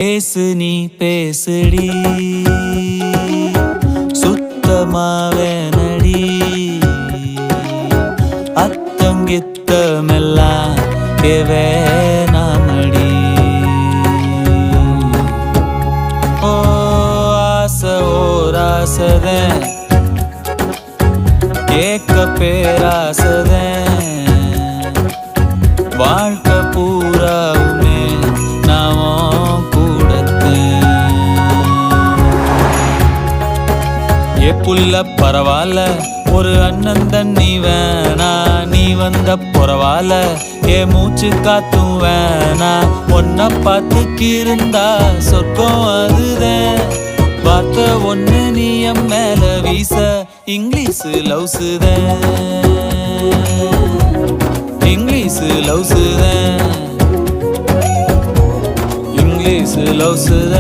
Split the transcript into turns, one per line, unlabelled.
பேசு நீ பேசுடி சுத்தமாவேனடி அத்தங்கித்தமெல்லாம் வேணாமடி ஓ ஆசை ஓராசதன் ஏக்க பேராசதன் வாழ்க்கை பூராவுமே நாம கூடத்தேன் ஏ புள்ள பரவாயில்ல ஒரு அண்ணன் தண்ணி வேணா நீ வந்த பரவாயில்ல ஏ மூச்சு காத்தும் வேணா ஒன்ன பார்த்துக்கு இருந்தா சொர்க்கம் அதுதான் வார்த்தை ஒண்ணு நீ என் மேல வீச இங்கிலீஷ் லவ்ஸுதான் இங்கிலீஷ் லவ்ஸுதான் இங்கிலீஷ் லவ்ஸுதான்